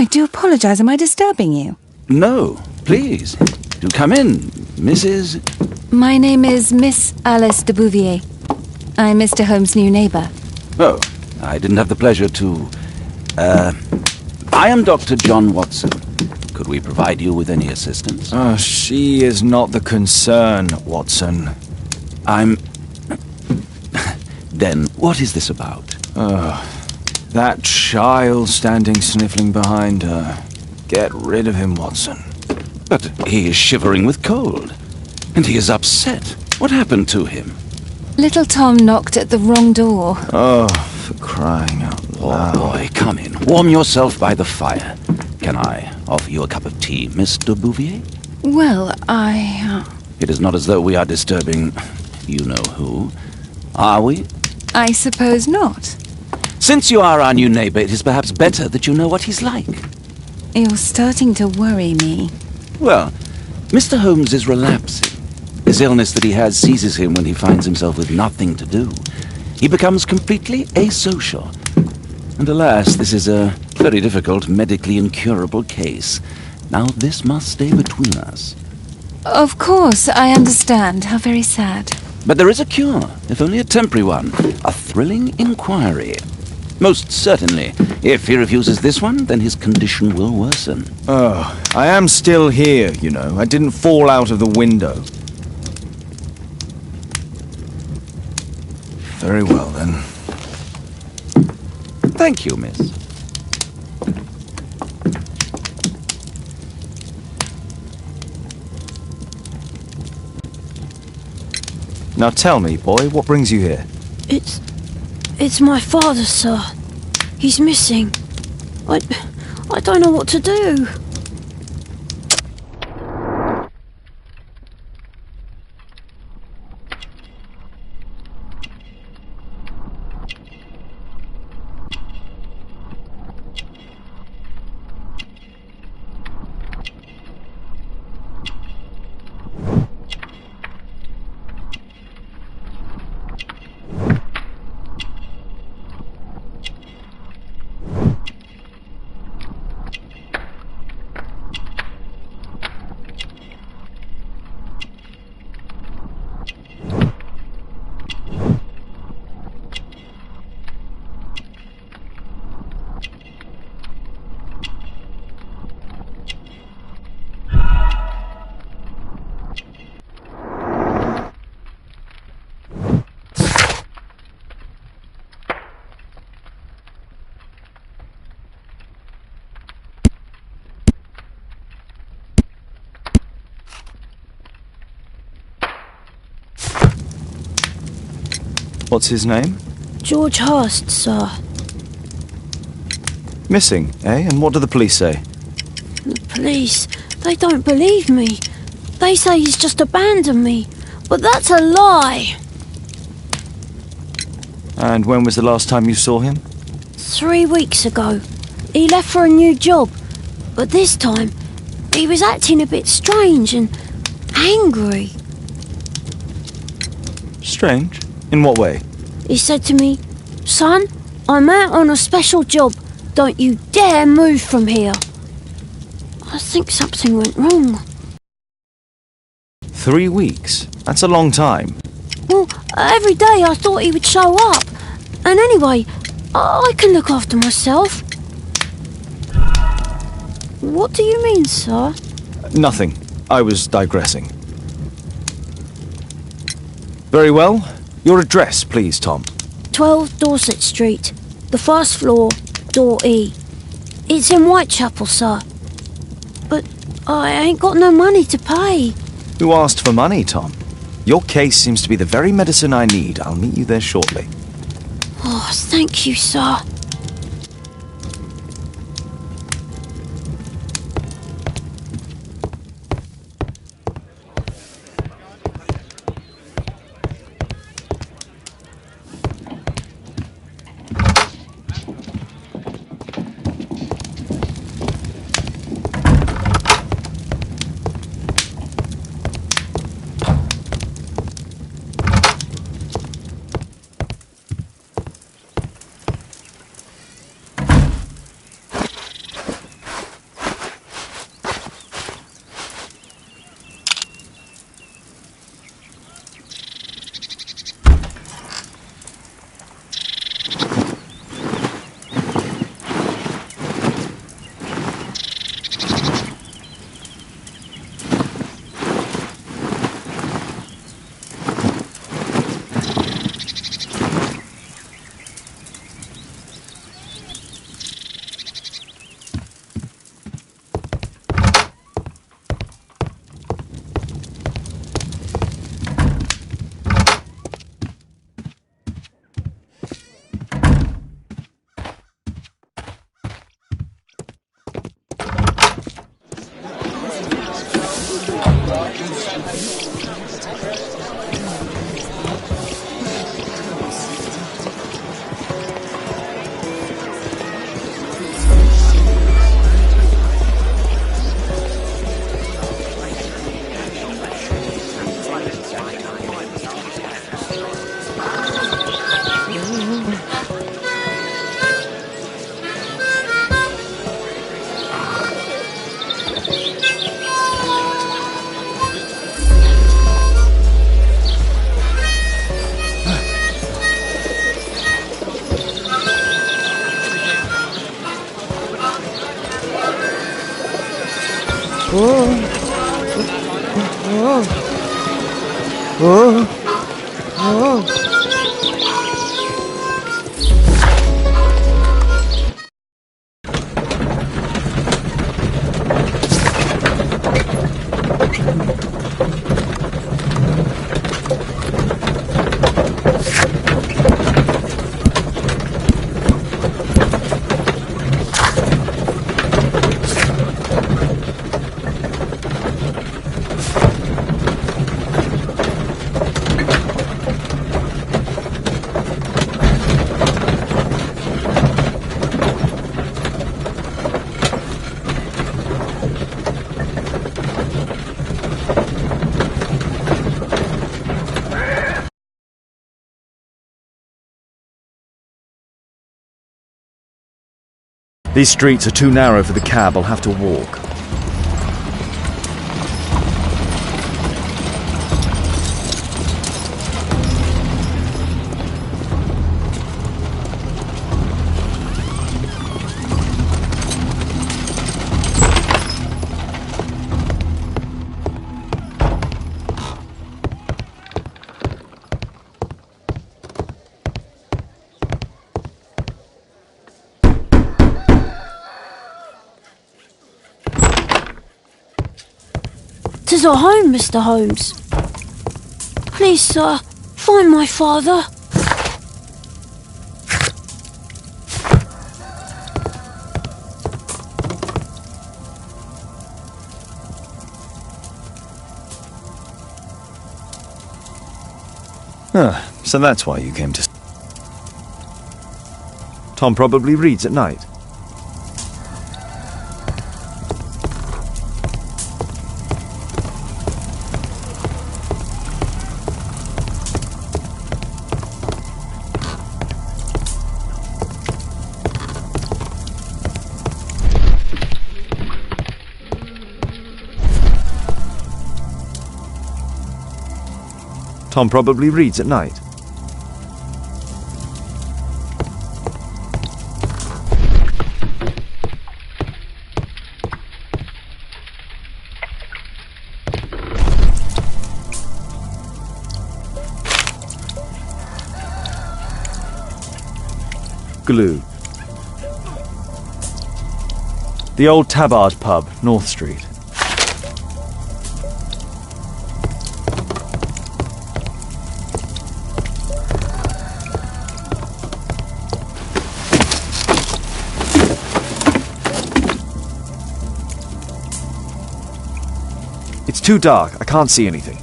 I do apologise. Am I disturbing you? No, please. Do come in, Mrs. My name is Miss Alice de Bouvier. I'm Mr. Holmes' new neighbour. Oh, I didn't have the pleasure to... I am Dr. John Watson. Could we provide you with any assistance? She is not the concern, Watson. Then, what is this about? That child standing sniffling behind her. Get rid of him, Watson. But he is shivering with cold. And he is upset. What happened to him? Little Tom knocked at the wrong door. Oh, for crying out loud. Oh, boy, come in. Warm yourself by the fire. Can I offer you a cup of tea, Miss de Bouvier? Well, It is not as though we are disturbing you-know-who, are we? I suppose not. Since you are our new neighbor, it is perhaps better that you know what he's like. You're starting to worry me. Well, Mr. Holmes is relapsing. This illness that he has seizes him when he finds himself with nothing to do. He becomes completely asocial. And alas, this is a very difficult, medically incurable case. Now this must stay between us. Of course, I understand. How very sad. But there is a cure, if only a temporary one. A thrilling inquiry. Most certainly. If he refuses this one, then his condition will worsen. Oh, I am still here, you know. I didn't fall out of the window. Very well, then. Thank you, miss. Now tell me, boy, what brings you here? It's my father, sir. He's missing. I don't know what to do. What's his name? George Hurst, sir. Missing, eh? And what do the police say? The police, they don't believe me. They say he's just abandoned me. But that's a lie. And when was the last time you saw him? 3 weeks ago. He left for a new job. But this time, he was acting a bit strange and angry. Strange? In what way? He said to me, "Son, I'm out on a special job. Don't you dare move from here." I think something went wrong. 3 weeks? That's a long time. Well, every day I thought he would show up. And anyway, I can look after myself. What do you mean, sir? Nothing. I was digressing. Very well. Your address, please, Tom. 12 Dorset Street, the first floor, door E. It's in Whitechapel, sir. But I ain't got no money to pay. Who asked for money, Tom? Your case seems to be the very medicine I need. I'll meet you there shortly. Oh, thank you, sir. These streets are too narrow for the cab. I'll have to walk. "'Tis our home, Mr. Holmes. Please, sir, find my father." So that's why you came to... Tom probably reads at night. Tom probably reads at night. Glue. The old Tabard pub, North Street. It's too dark. I can't see anything.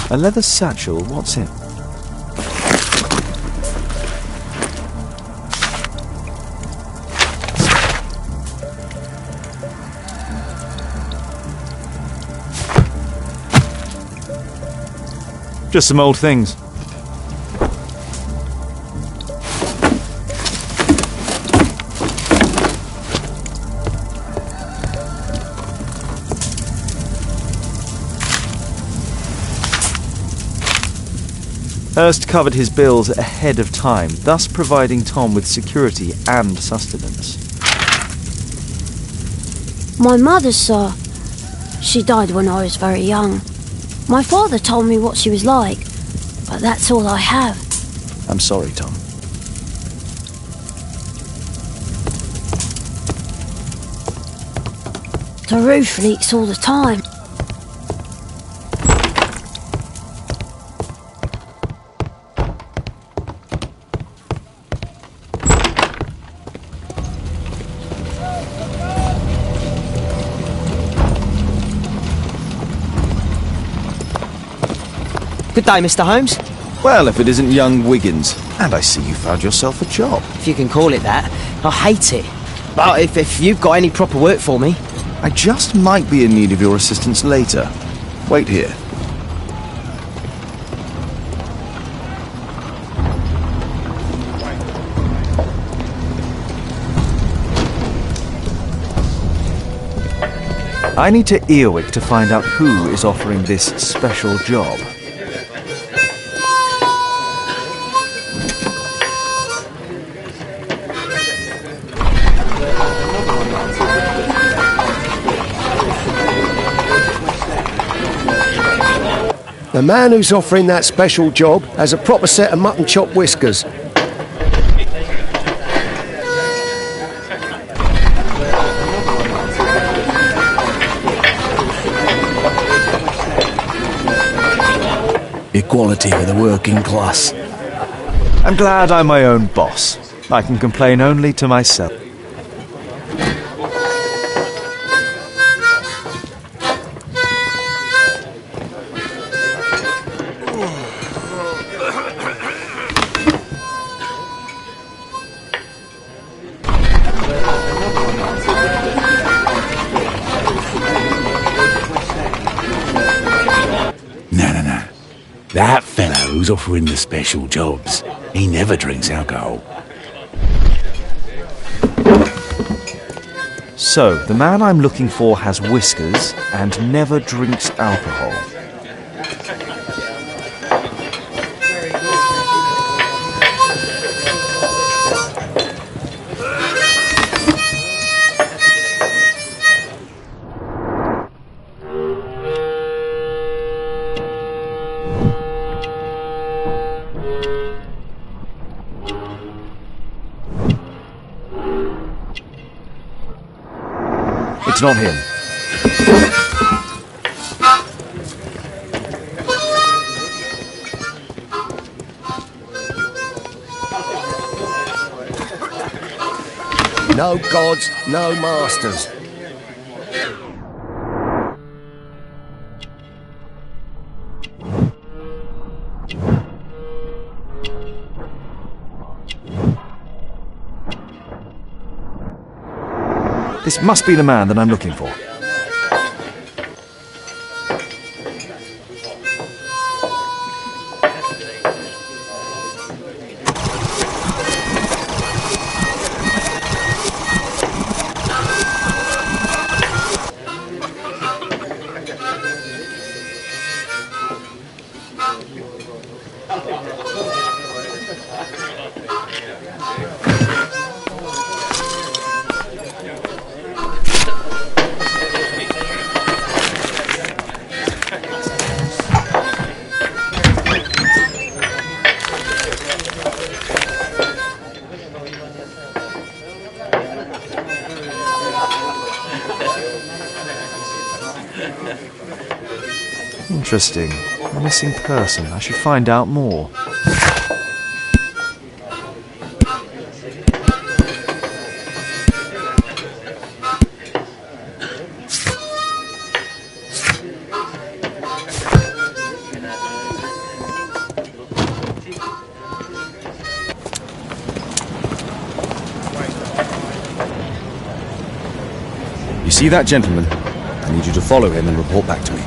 A leather satchel, what's in? Just some old things. Hurst covered his bills ahead of time, thus providing Tom with security and sustenance. My mother, sir. She died when I was very young. My father told me what she was like, but that's all I have. I'm sorry, Tom. The roof leaks all the time. Good day, Mr. Holmes. Well, if it isn't young Wiggins. And I see you found yourself a job. If you can call it that. I hate it. But if you've got any proper work for me... I just might be in need of your assistance later. Wait here. I need to Earwick to find out who is offering this special job. The man who's offering that special job has a proper set of mutton chop whiskers. Equality for the working class. I'm glad I'm my own boss. I can complain only to myself. No. That fellow who's offering the special jobs, he never drinks alcohol. So, the man I'm looking for has whiskers and never drinks alcohol. It's not him. No gods, no masters. This must be the man that I'm looking for. Interesting. A missing person. I should find out more. You see that gentleman? I need you to follow him and report back to me.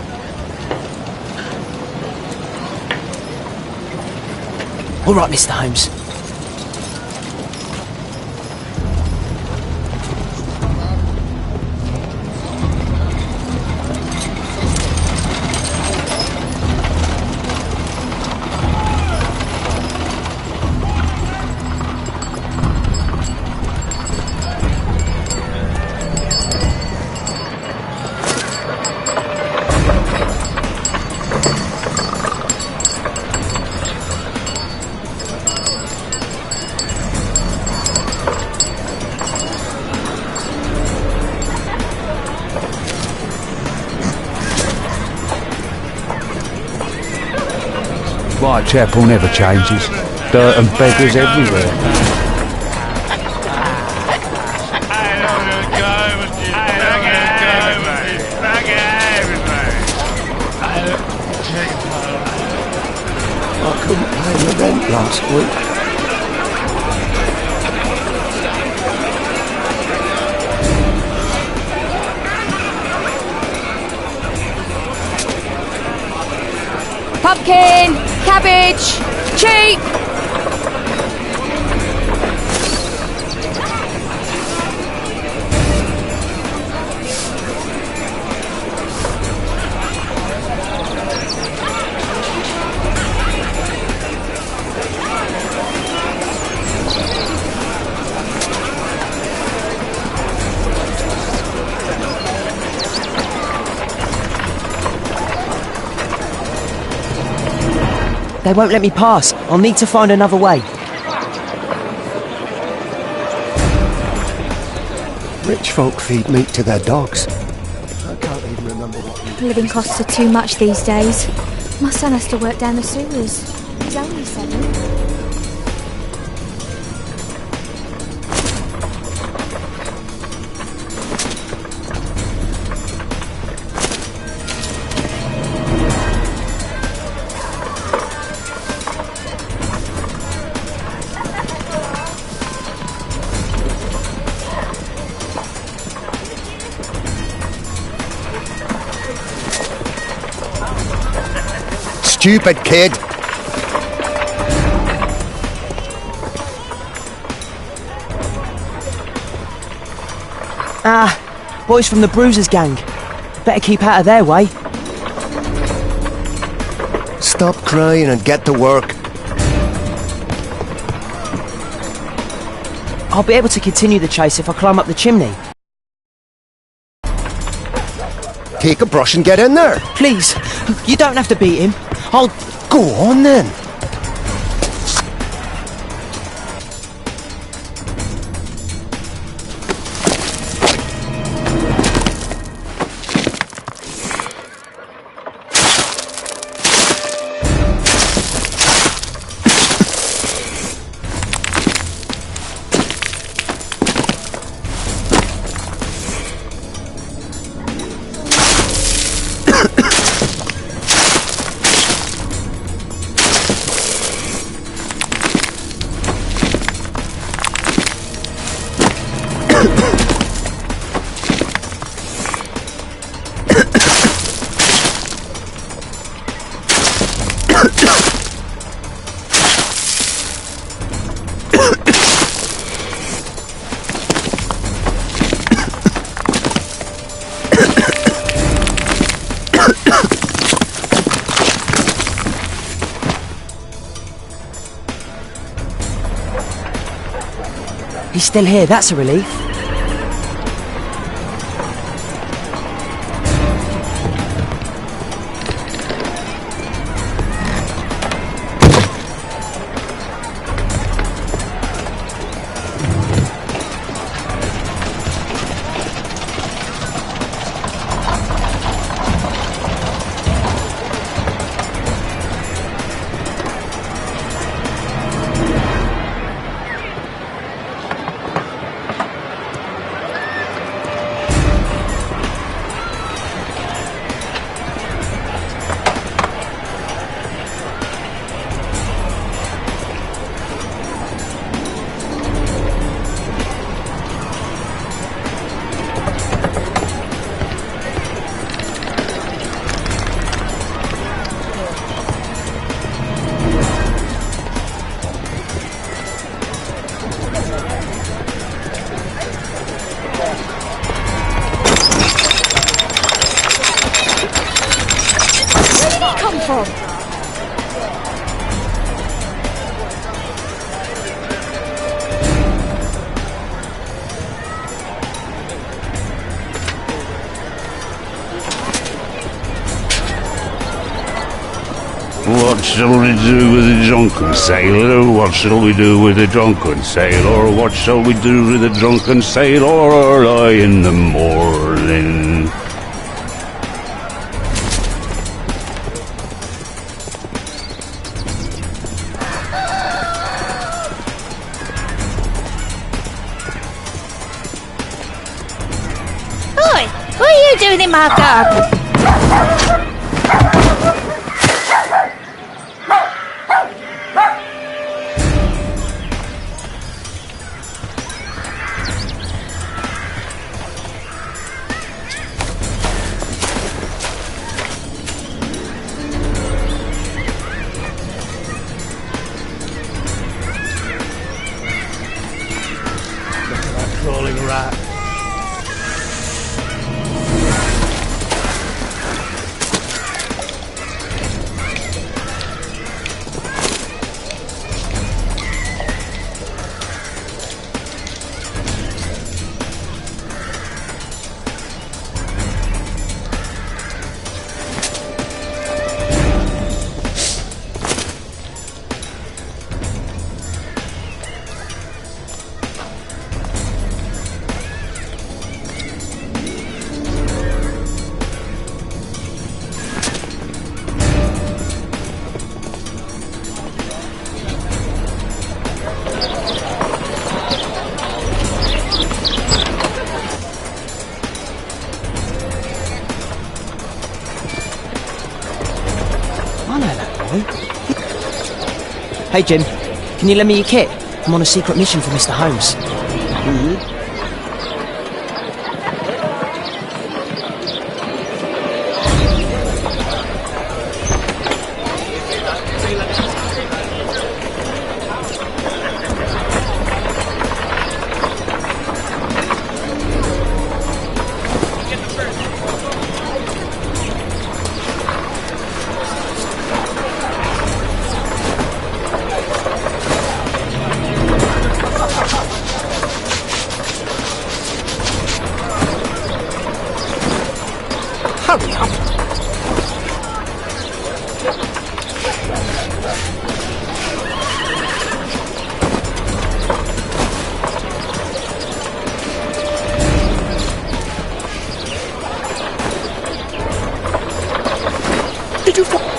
All right, Mr. Holmes. Whitechapel never changes. Dirt and beggars everywhere. I couldn't pay the rent last week. Pumpkin! Cabbage! Cheap! They won't let me pass. I'll need to find another way. Rich folk feed meat to their dogs. I can't even remember what... Living costs are too much these days. My son has to work down the sewers. He's only 7. Stupid kid! Ah, boys from the Bruisers gang. Better keep out of their way. Stop crying and get to work. I'll be able to continue the chase if I climb up the chimney. Take a brush and get in there. Please, you don't have to beat him. I'll... Go on then. He's still here, that's a relief. What shall we do with the drunken sailor? What shall we do with the drunken sailor? What shall we do with the drunken sailor early in the morning? Oi! What are you doing in my garden? Crawling rat. Hey, Jim. Can you lend me your kit? I'm on a secret mission for Mr. Holmes. Hurry up! Did you find...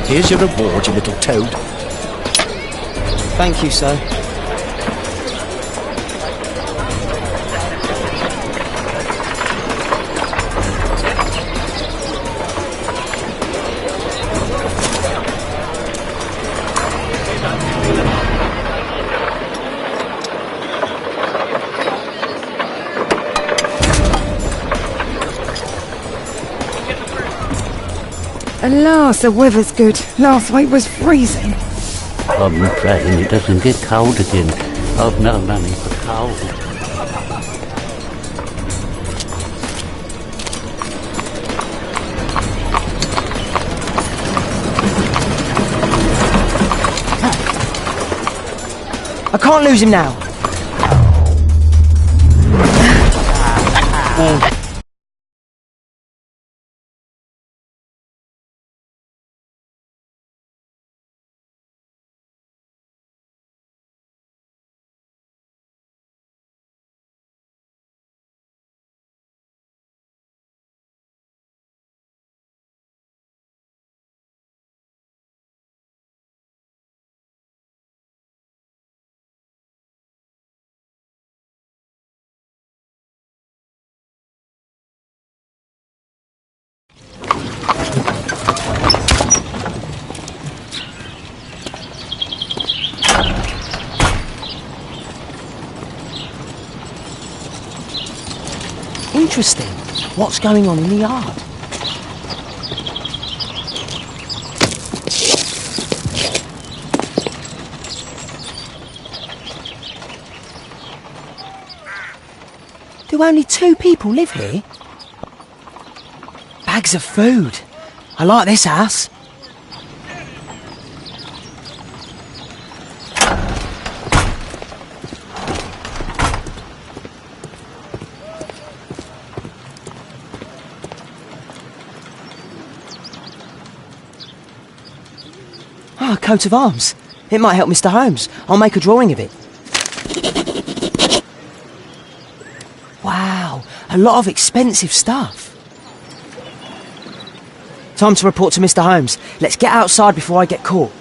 Here's your reward, you little toad. Thank you, sir. At last the weather's good. Last week was freezing. I'm praying it doesn't get cold again. I've no money for coal. I can't lose him now. Interesting. What's going on in the yard? Do only 2 people live here? Bags of food. I like this house. Ah, a coat of arms. It might help Mr. Holmes. I'll make a drawing of it. Wow, a lot of expensive stuff. Time to report to Mr. Holmes. Let's get outside before I get caught.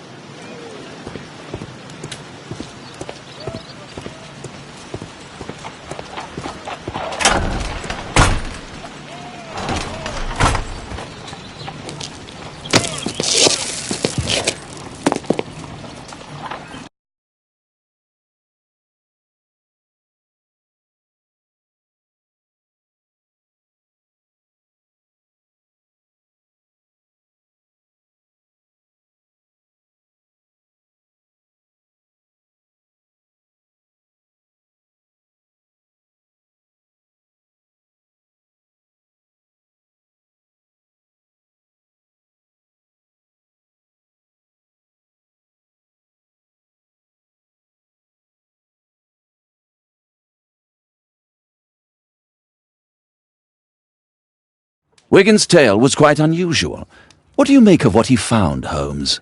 Wigan's tale was quite unusual. What do you make of what he found, Holmes?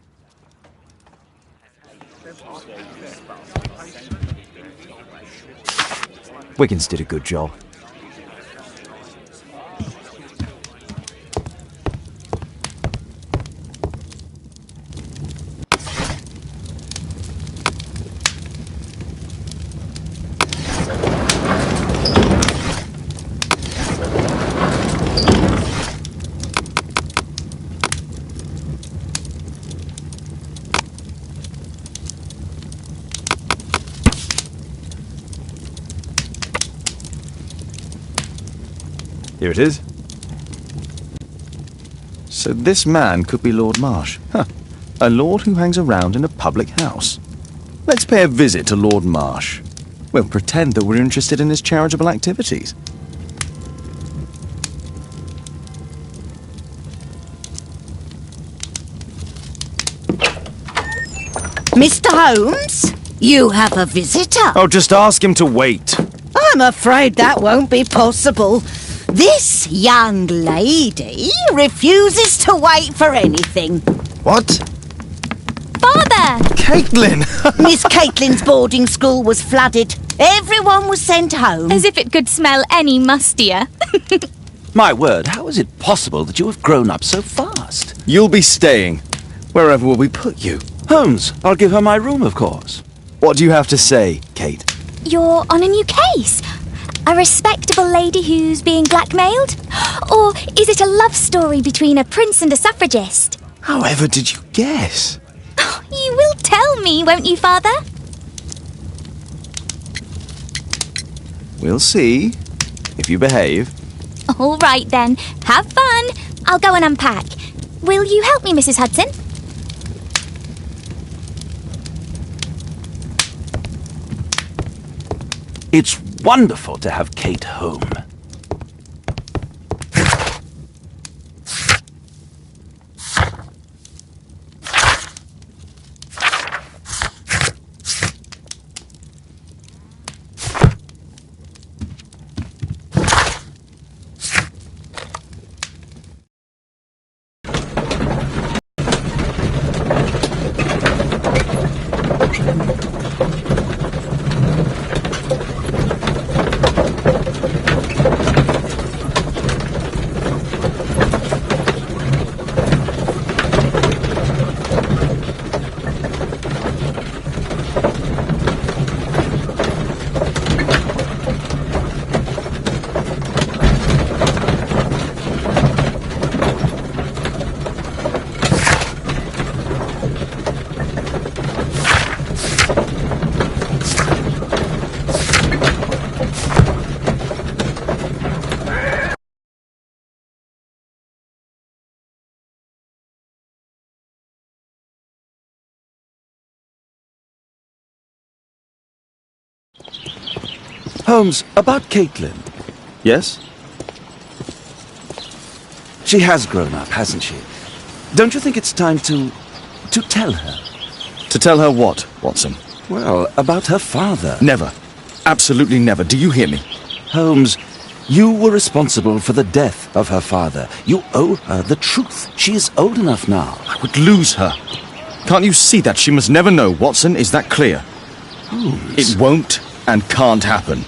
Wiggins did a good job. Here it is. So this man could be Lord Marsh. Huh. A lord who hangs around in a public house. Let's pay a visit to Lord Marsh. We'll pretend that we're interested in his charitable activities. Mr. Holmes, you have a visitor. Oh, just ask him to wait. I'm afraid that won't be possible. This young lady refuses to wait for anything. What? Father! Caitlin! Miss Caitlin's boarding school was flooded. Everyone was sent home. As if it could smell any mustier. My word, how is it possible that you have grown up so fast? You'll be staying. Wherever will we put you? Holmes, I'll give her my room, of course. What do you have to say, Kate? You're on a new case. A respectable lady who's being blackmailed? Or is it a love story between a prince and a suffragist? However did you guess? You will tell me, won't you, Father? We'll see. If you behave. All right, then. Have fun. I'll go and unpack. Will you help me, Mrs. Hudson? It's wonderful to have Kate home. Holmes, about Caitlin. Yes? She has grown up, hasn't she? Don't you think it's time to tell her? To tell her what, Watson? Well, about her father. Never. Absolutely never. Do you hear me? Holmes, you were responsible for the death of her father. You owe her the truth. She is old enough now. I would lose her. Can't you see that? She must never know, Watson. Is that clear? Holmes. It won't and can't happen.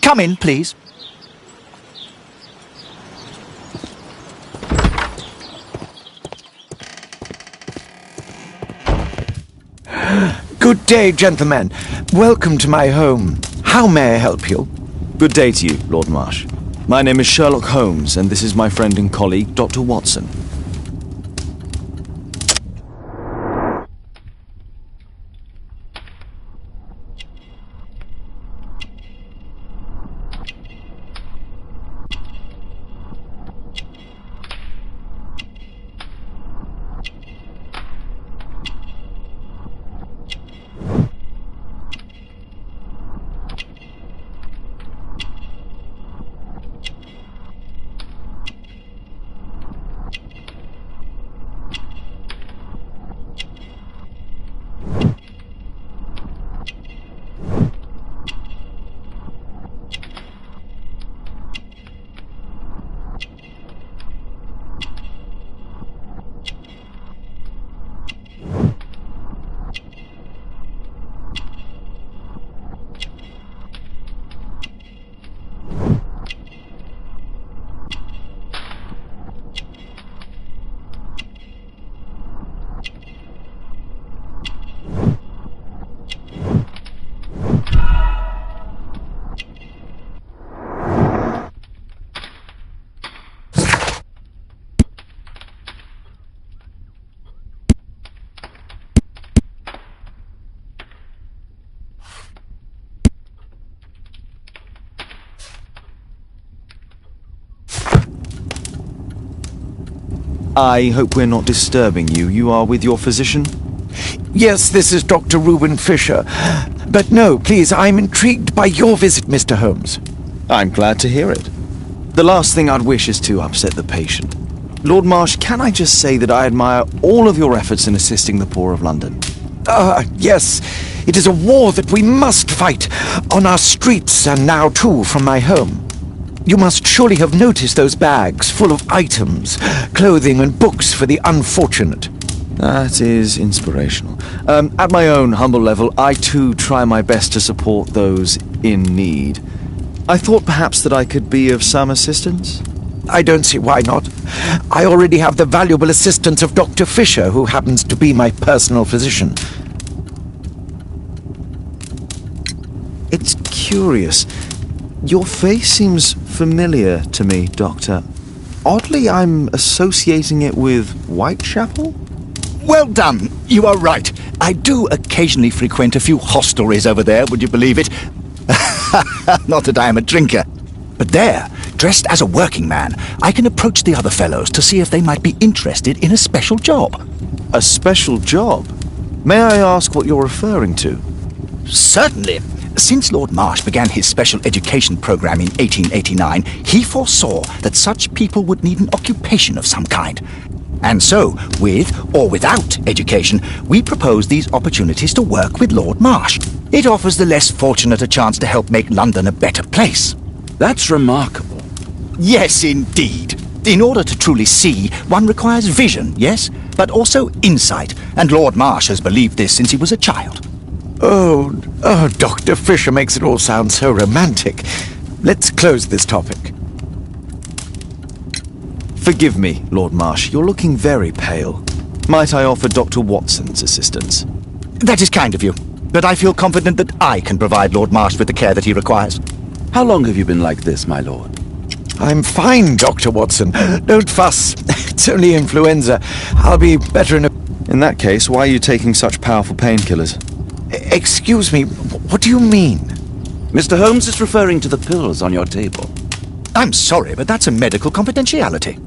Come in, please. Good day, gentlemen. Welcome to my home. How may I help you? Good day to you, Lord Marsh. My name is Sherlock Holmes, and this is my friend and colleague, Dr. Watson. I hope we're not disturbing you. You are with your physician? Yes, this is Dr. Reuben Fisher. But no, please, I'm intrigued by your visit, Mr. Holmes. I'm glad to hear it. The last thing I'd wish is to upset the patient. Lord Marsh, can I just say that I admire all of your efforts in assisting the poor of London? Yes. It is a war that we must fight, on our streets and now too from my home. You must surely have noticed those bags full of items, clothing and books for the unfortunate. That is inspirational. At my own humble level, I too try my best to support those in need. I thought perhaps that I could be of some assistance. I don't see why not. I already have the valuable assistance of Dr. Fisher, who happens to be my personal physician. It's curious. Your face seems familiar to me, Doctor. Oddly, I'm associating it with Whitechapel? Well done. You are right. I do occasionally frequent a few hostelries over there, would you believe it? Not that I am a drinker. But there, dressed as a working man, I can approach the other fellows to see if they might be interested in a special job. A special job? May I ask what you're referring to? Certainly. Since Lord Marsh began his special education program in 1889, he foresaw that such people would need an occupation of some kind. And so, with or without education, we propose these opportunities to work with Lord Marsh. It offers the less fortunate a chance to help make London a better place. That's remarkable. Yes, indeed. In order to truly see, one requires vision, yes, but also insight, and Lord Marsh has believed this since he was a child. Oh, Dr. Fisher makes it all sound so romantic. Let's close this topic. Forgive me, Lord Marsh, you're looking very pale. Might I offer Dr. Watson's assistance? That is kind of you, but I feel confident that I can provide Lord Marsh with the care that he requires. How long have you been like this, my lord? I'm fine, Dr. Watson. Don't fuss. It's only influenza. I'll be better in a... In that case, why are you taking such powerful painkillers? Excuse me, what do you mean? Mr. Holmes is referring to the pills on your table. I'm sorry, but that's a medical confidentiality.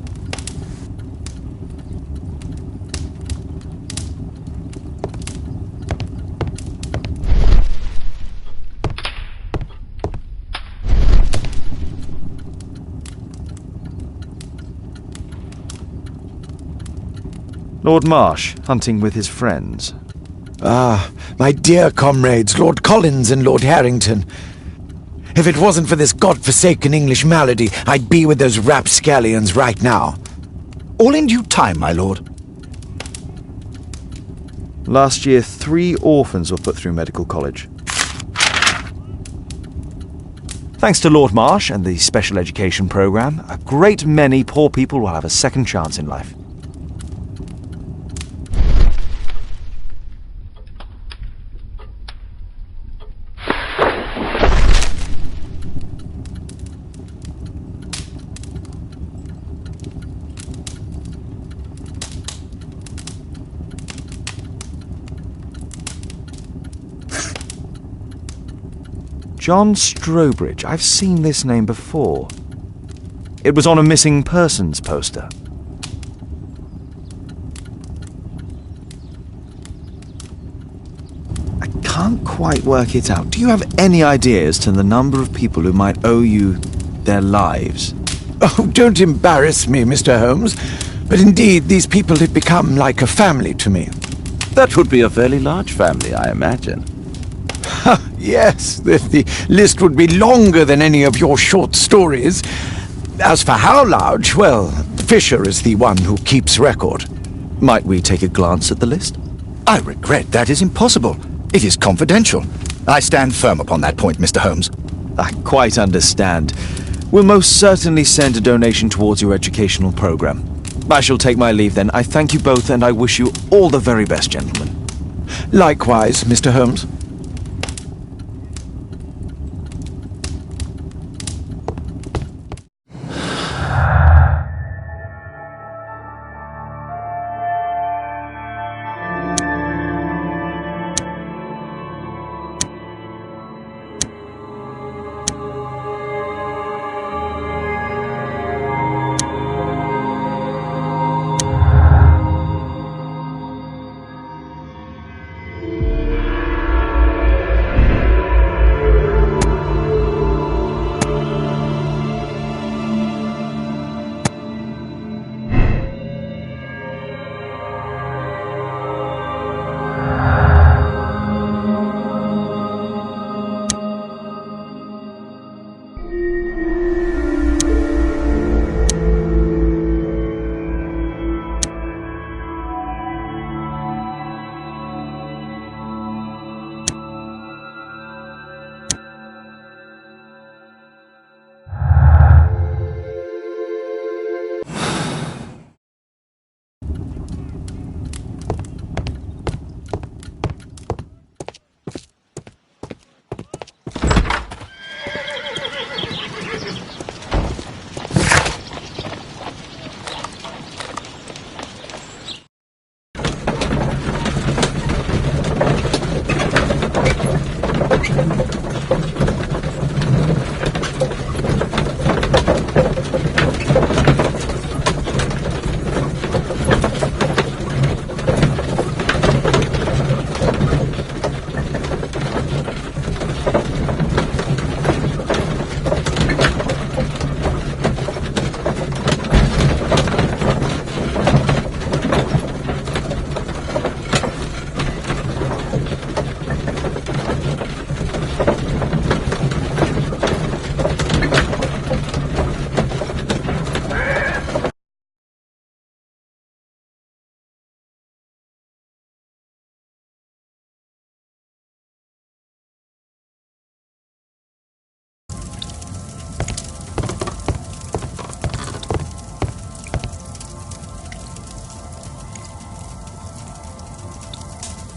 Lord Marsh, hunting with his friends. Ah, my dear comrades, Lord Collins and Lord Harrington. If it wasn't for this godforsaken English malady, I'd be with those rapscallions right now. All in due time, my lord. Last year, 3 orphans were put through medical college. Thanks to Lord Marsh and the special education program, a great many poor people will have a second chance in life. John Strobridge. I've seen this name before. It was on a missing persons poster. I can't quite work it out. Do you have any idea as to the number of people who might owe you their lives? Oh, don't embarrass me, Mr. Holmes. But indeed, these people had become like a family to me. That would be a fairly large family, I imagine. Yes, the list would be longer than any of your short stories. As for how large, well, Fisher is the one who keeps record. Might we take a glance at the list? I regret that is impossible. It is confidential. I stand firm upon that point, Mr. Holmes. I quite understand. We'll most certainly send a donation towards your educational program. I shall take my leave then. I thank you both and I wish you all the very best, gentlemen. Likewise, Mr. Holmes.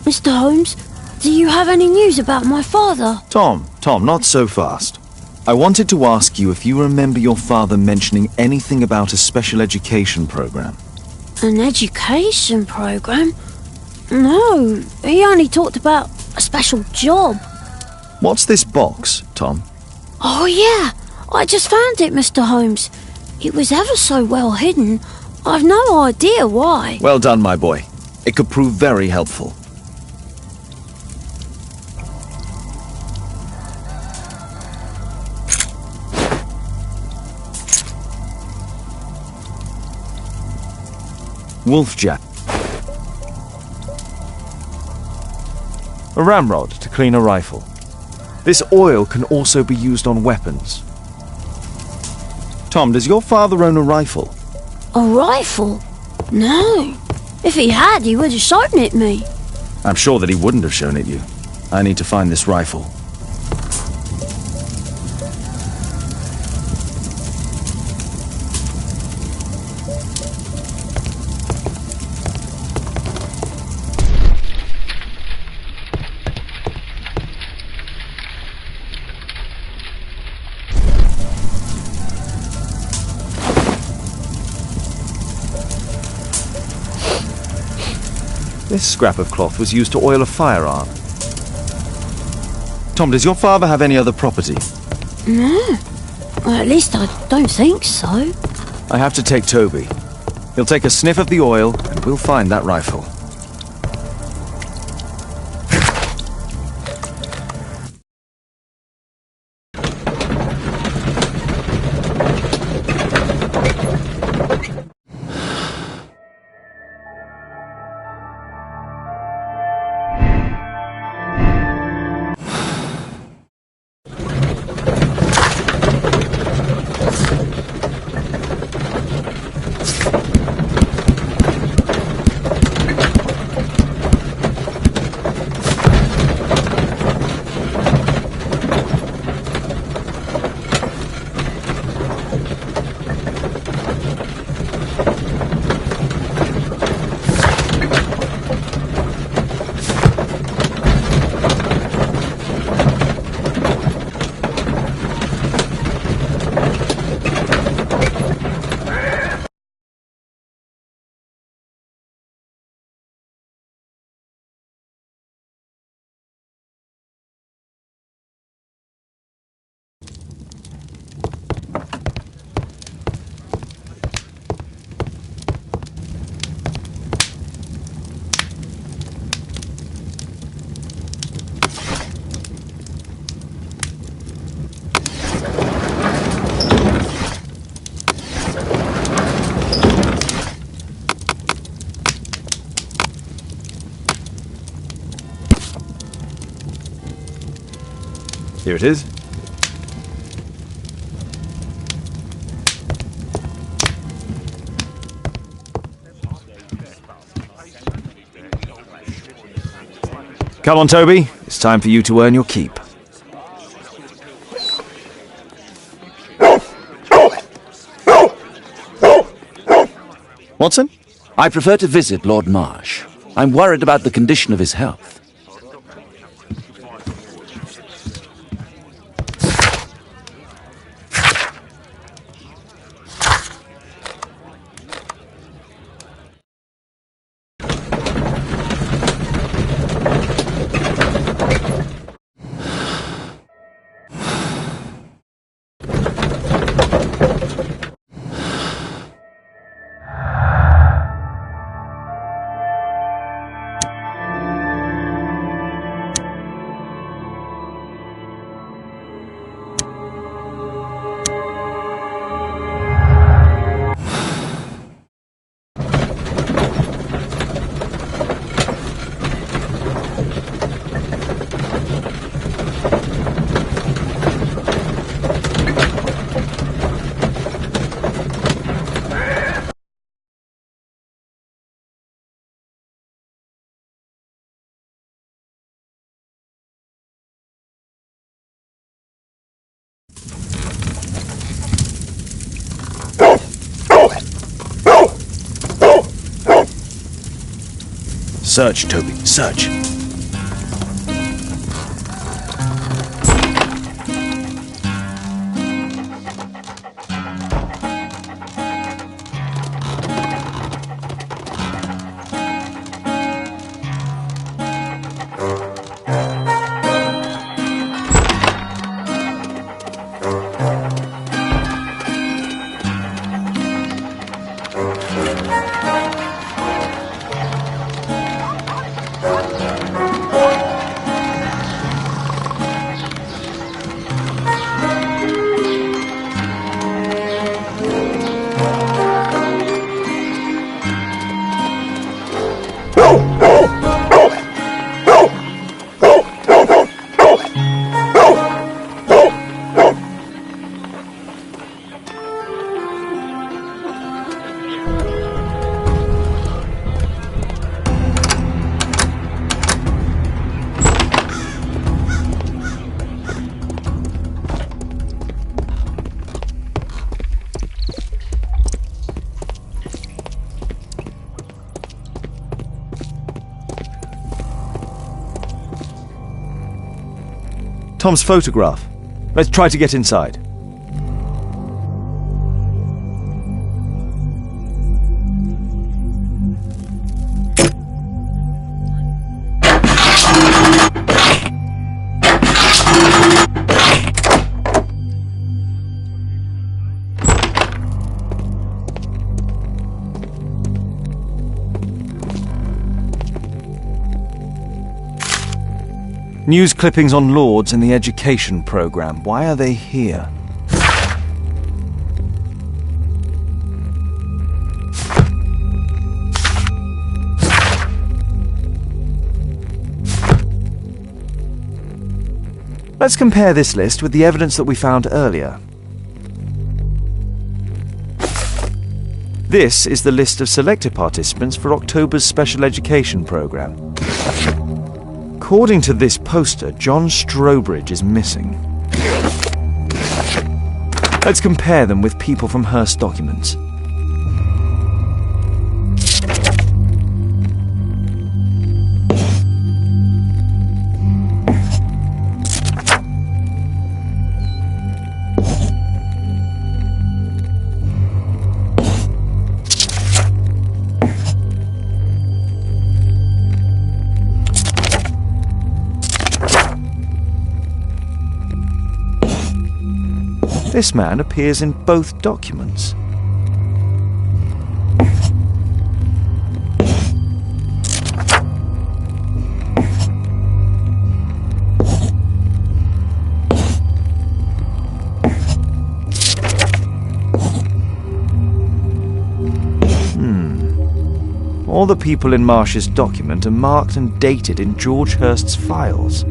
Mr. Holmes, do you have any news about my father? Tom, not so fast. I wanted to ask you if you remember your father mentioning anything about a special education program. An education program? No, he only talked about a special job. What's this box, Tom? Oh yeah, I just found it, Mr. Holmes. It was ever so well hidden. I've no idea why. Well done, my boy. It could prove very helpful. Wolfjack. A ramrod to clean a rifle. This oil can also be used on weapons. Tom, does your father own a rifle? A rifle? No. If he had, he would have shown it me. I'm sure that he wouldn't have shown it you. I need to find this rifle. This scrap of cloth was used to oil a firearm. Tom, does your father have any other property? No. Well, at least I don't think so. I have to take Toby. He'll take a sniff of the oil, and we'll find that rifle. Here it is. Come on, Toby. It's time for you to earn your keep. Watson? I prefer to visit Lord Marsh. I'm worried about the condition of his health. Search, Toby, search. Tom's photograph. Let's try to get inside. News clippings on Lords in the education program. Why are they here? Let's compare this list with the evidence that we found earlier. This is the list of selected participants for October's special education program. According to this poster, John Strobridge is missing. Let's compare them with people from Hearst documents. This man appears in both documents. All the people in Marsh's document are marked and dated in George Hearst's files.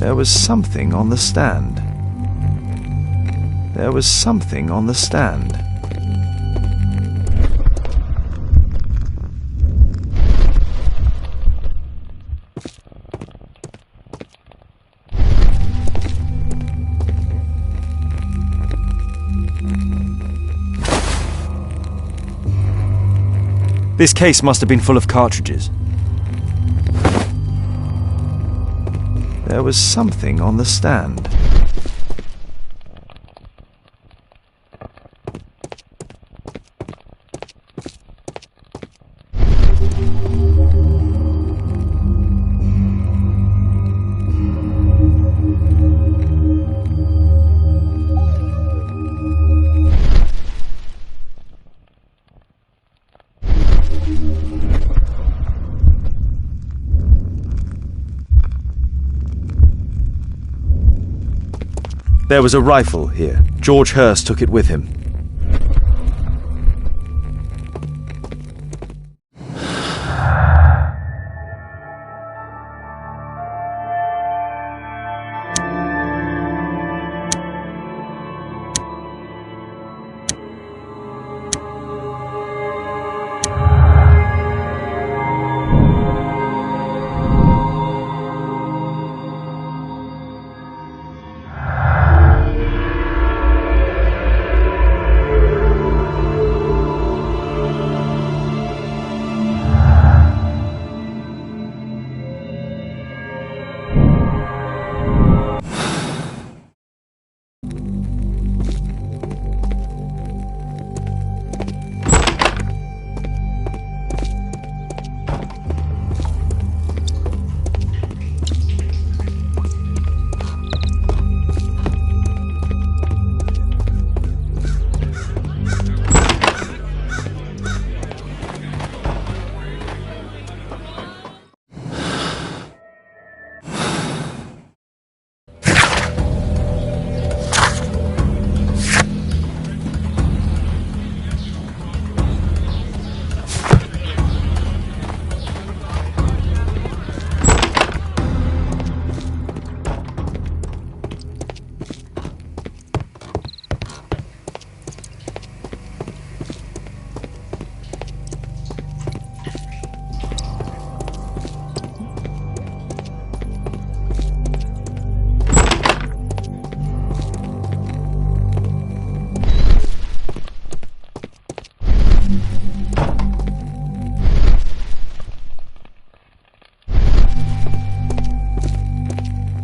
There was something on the stand. There was something on the stand. This case must have been full of cartridges. There was something on the stand. There was a rifle here. George Hurst took it with him.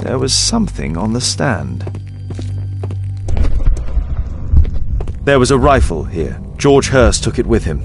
There was something on the stand. There was a rifle here. George Hurst took it with him.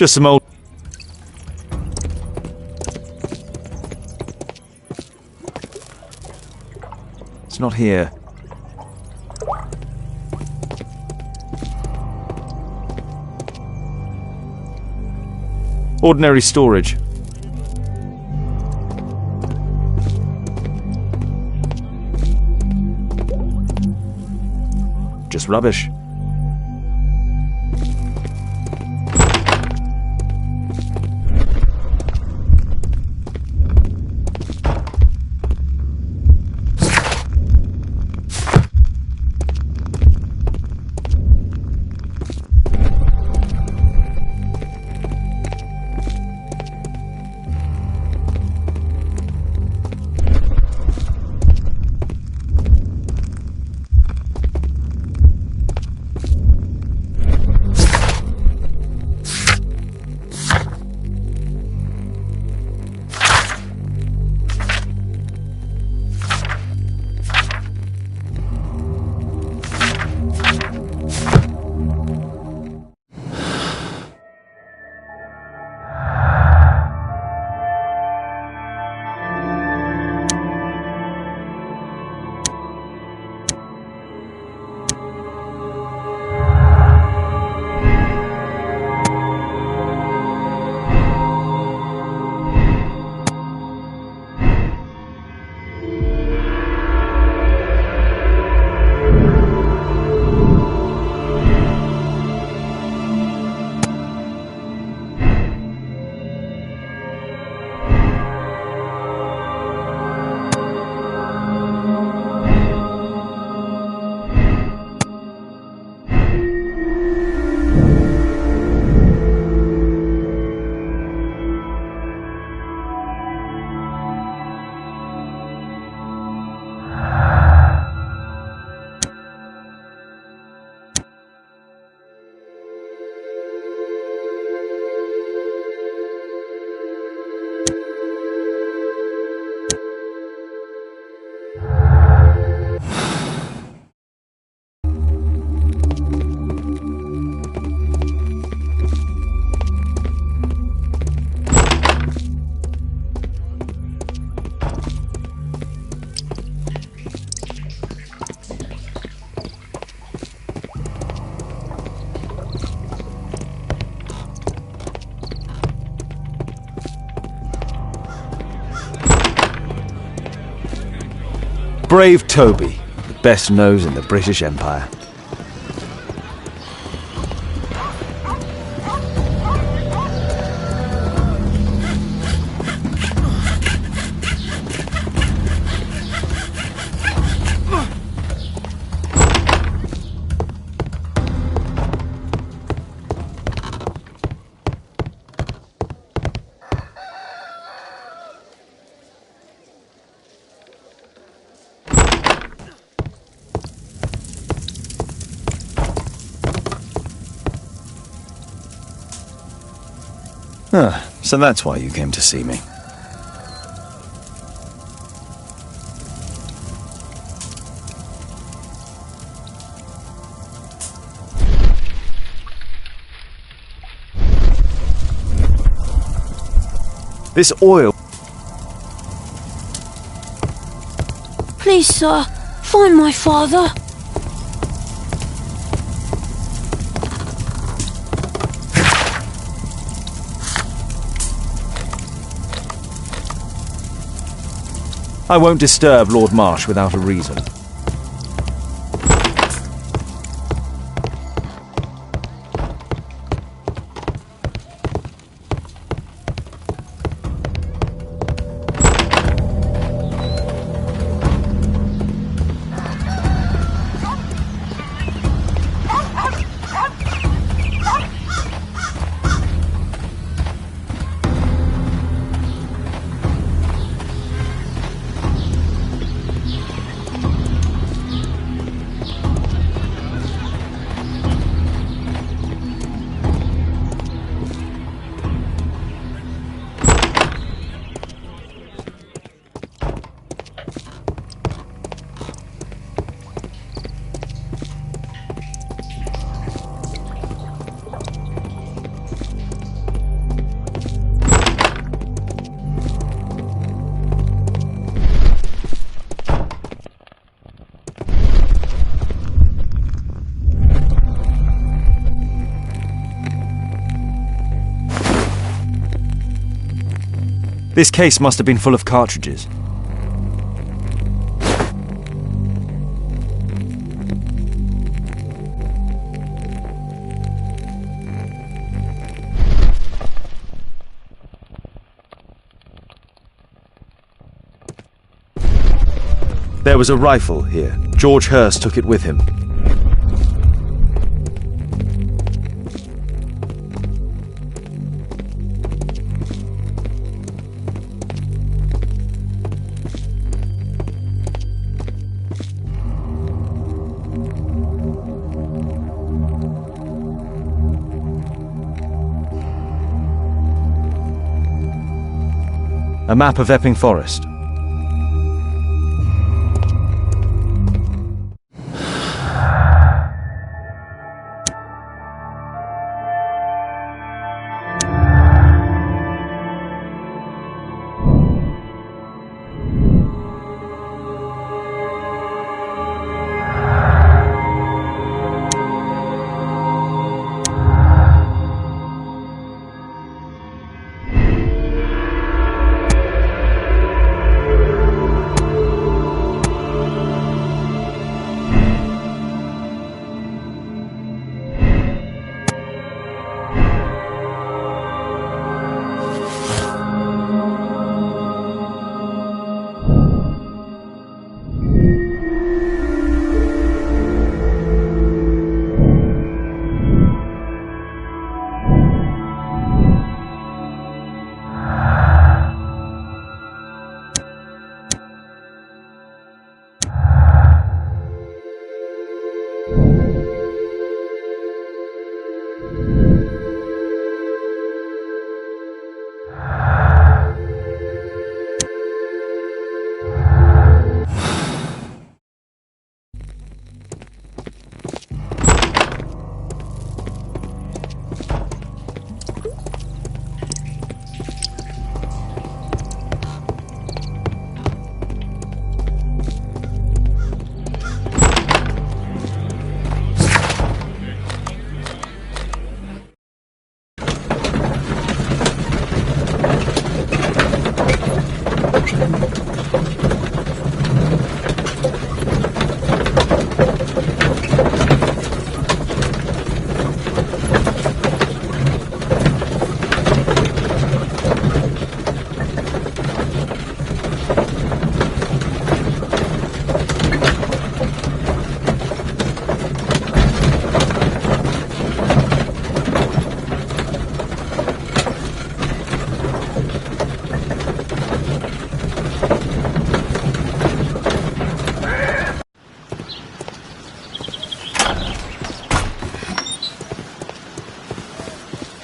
Just some old... It's not here. Ordinary storage. Just rubbish. brave Toby, the best nose in the British Empire. Ah, so that's why you came to see me. This oil... Please, sir, find my father. I won't disturb Lord Marsh without a reason. This case must have been full of cartridges. There was a rifle here. George Hurst took it with him. A map of Epping Forest.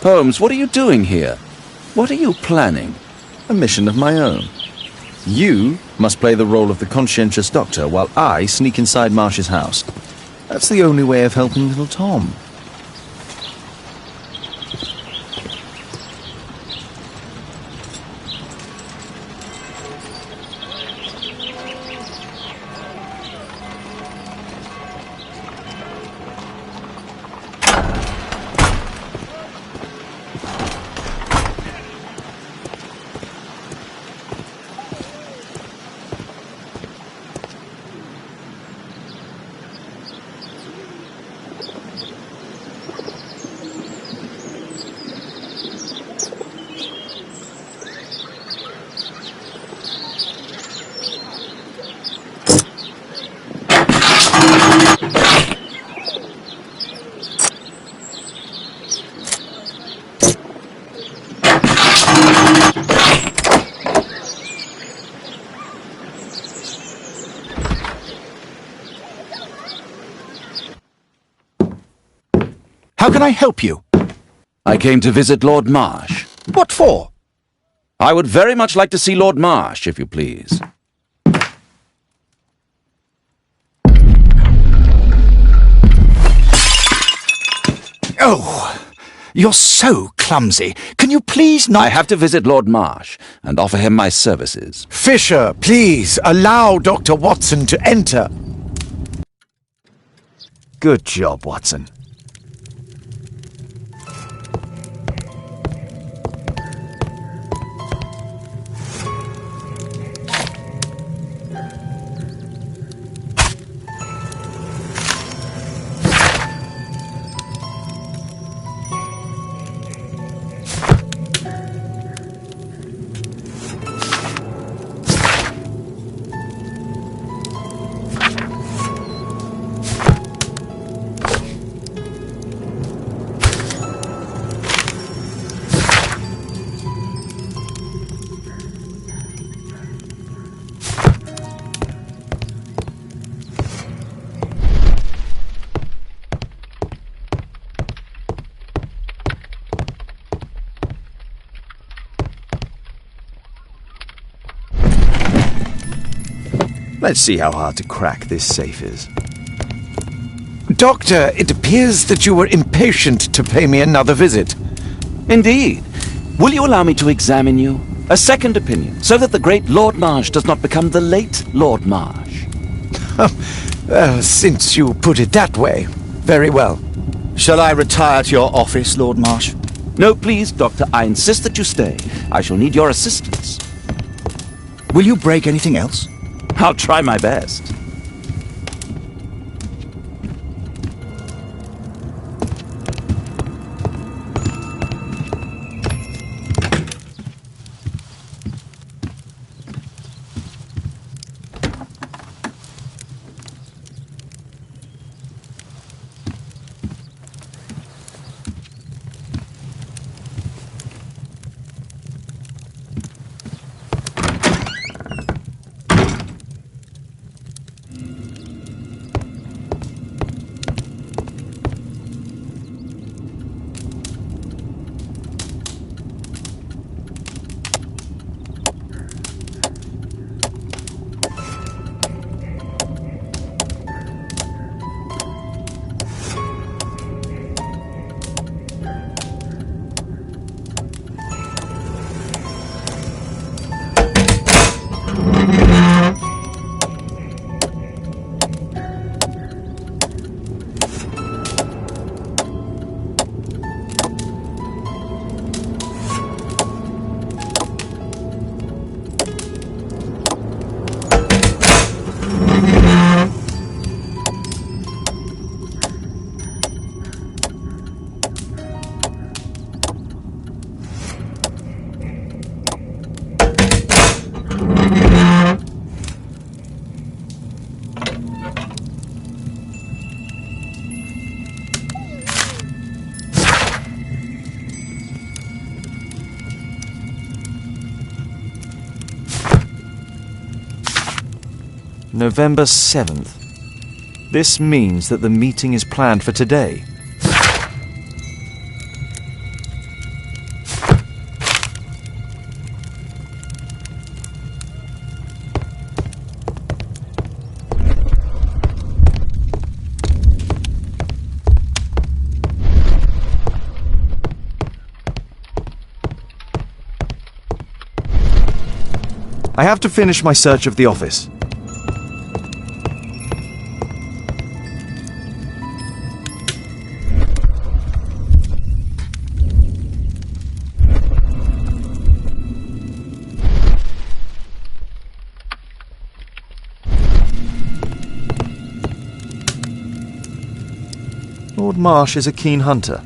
Holmes, what are you doing here? What are you planning? A mission of my own. You must play the role of the conscientious doctor while I sneak inside Marsh's house. That's the only way of helping little Tom. How can I help you? I came to visit Lord Marsh. What for? I would very much like to see Lord Marsh, if you please. Oh, you're so clumsy. Can you please not... I have to visit Lord Marsh and offer him my services. Fisher, please, allow Dr. Watson to enter. Good job, Watson. Let's see how hard to crack this safe is. Doctor, it appears that you were impatient to pay me another visit. Indeed. Will you allow me to examine you? A second opinion, so that the great Lord Marsh does not become the late Lord Marsh. Well, since you put it that way, very well. Shall I retire to your office, Lord Marsh? No, please, Doctor. I insist that you stay. I shall need your assistance. Will you break anything else? I'll try my best. November 7th. This means that the meeting is planned for today. I have to finish my search of the office. Lord Marsh is a keen hunter.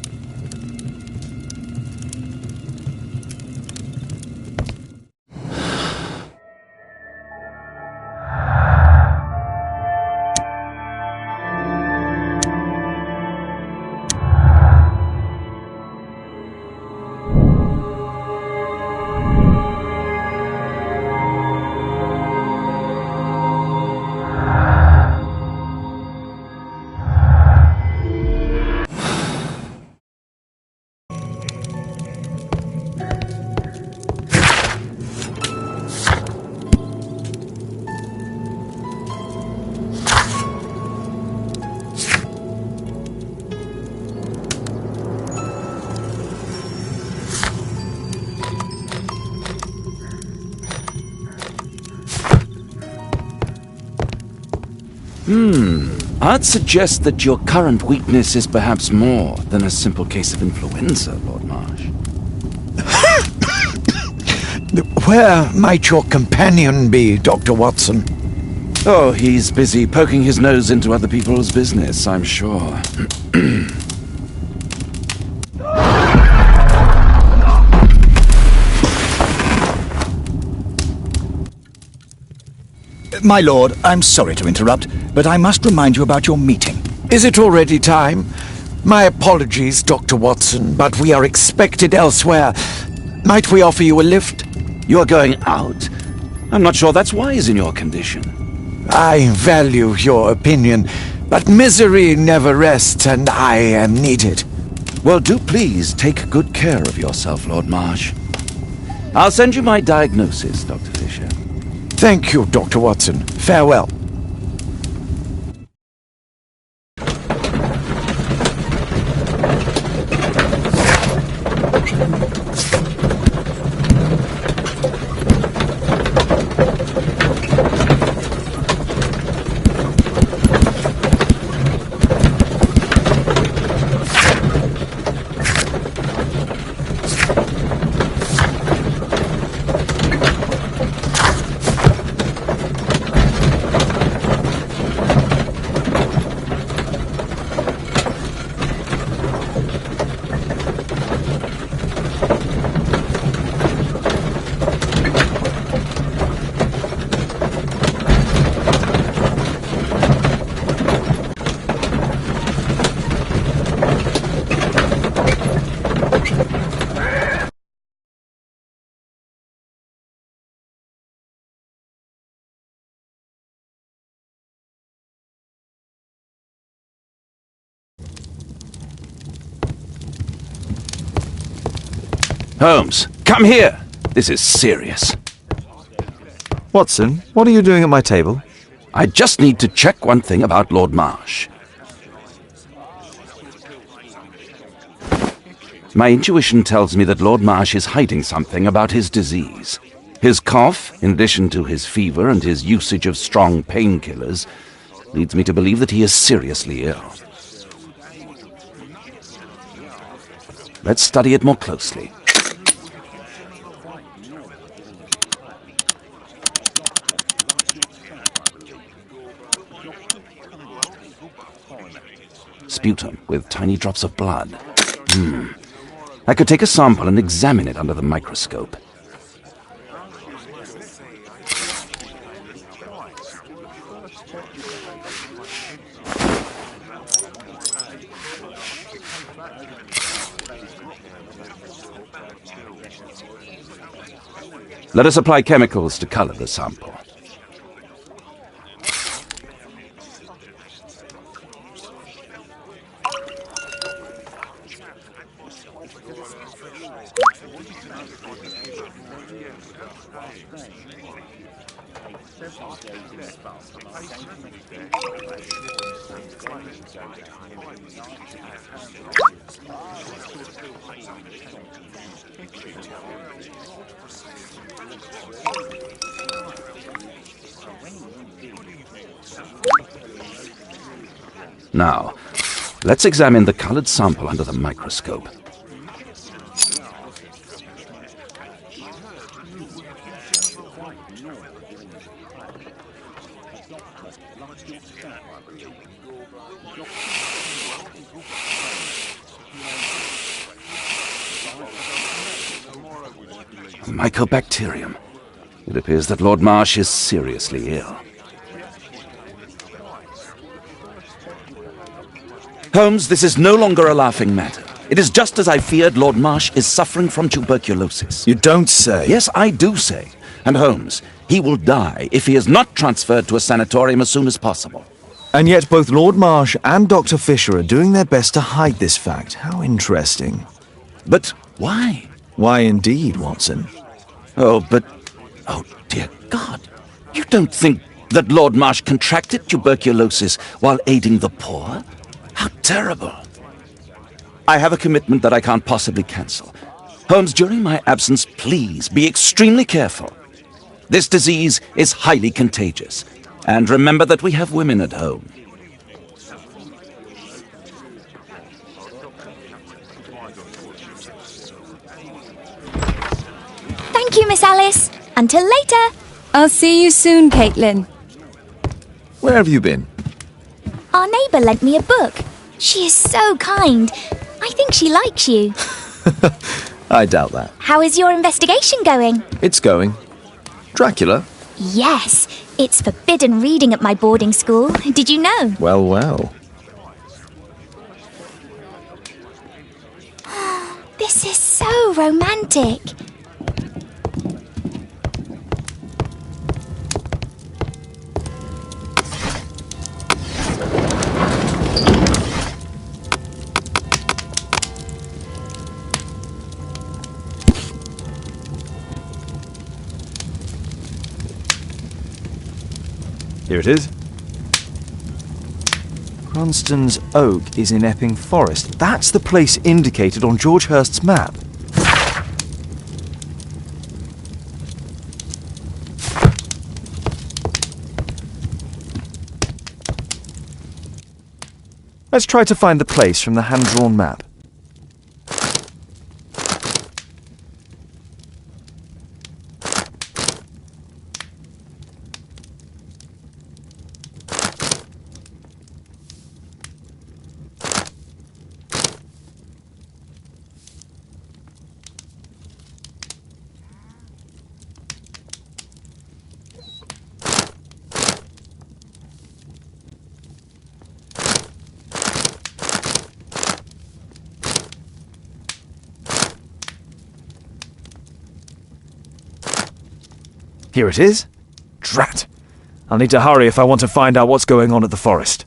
I'd suggest that your current weakness is perhaps more than a simple case of influenza, Lord Marsh. Where might your companion be, Dr. Watson? Oh, he's busy poking his nose into other people's business, I'm sure. My lord, I'm sorry to interrupt, but I must remind you about your meeting. Is it already time? My apologies, Dr. Watson, but we are expected elsewhere. Might we offer you a lift? You're going out? I'm not sure that's wise in your condition. I value your opinion, but misery never rests, and I am needed. Well, do please take good care of yourself, Lord Marsh. I'll send you my diagnosis, Dr. Fisher. Thank you, Dr. Watson. Farewell. Holmes, come here! This is serious. Watson, what are you doing at my table? I just need to check one thing about Lord Marsh. My intuition tells me that Lord Marsh is hiding something about his disease. His cough, in addition to his fever and his usage of strong painkillers, leads me to believe that he is seriously ill. Let's study it more closely. Sputum with tiny drops of blood. I could take a sample and examine it under the microscope. Let us apply chemicals to color the sample. Now, let's examine the colored sample under the microscope. Mycobacterium. It appears that Lord Marsh is seriously ill. Holmes, this is no longer a laughing matter. It is just as I feared. Lord Marsh is suffering from tuberculosis. You don't say. Yes, I do say. And Holmes, he will die if he is not transferred to a sanatorium as soon as possible. And yet both Lord Marsh and Dr. Fisher are doing their best to hide this fact. How interesting. But why? Why indeed, Watson? Oh, dear God. You don't think that Lord Marsh contracted tuberculosis while aiding the poor? How terrible. I have a commitment that I can't possibly cancel. Holmes, during my absence, please be extremely careful. This disease is highly contagious. And remember that we have women at home. Thank you, Miss Alice. Until later. I'll see you soon, Caitlin. Where have you been? Our neighbour lent me a book. She is so kind. I think she likes you. I doubt that. How is your investigation going? It's going. Dracula? Yes, it's forbidden reading at my boarding school. Did you know? Well, well. This is so romantic. Here it is. Cranston's Oak is in Epping Forest. That's the place indicated on George Hurst's map. Let's try to find the place from the hand-drawn map. Here it is. Drat! I'll need to hurry if I want to find out what's going on at the forest.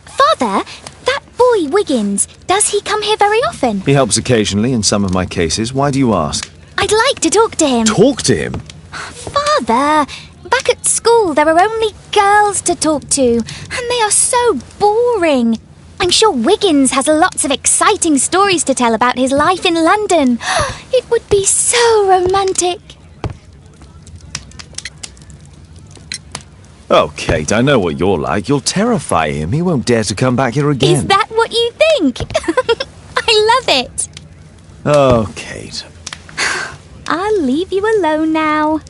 Father, that boy Wiggins, does he come here very often? He helps occasionally in some of my cases. Why do you ask? I'd like to talk to him. Talk to him? Father, back at school there are only girls to talk to, and they are so boring. I'm sure Wiggins has lots of exciting stories to tell about his life in London. It would be so romantic. Oh, Kate, I know what you're like. You'll terrify him. He won't dare to come back here again. Is that what you think? I love it. Oh, Kate. I'll leave you alone now.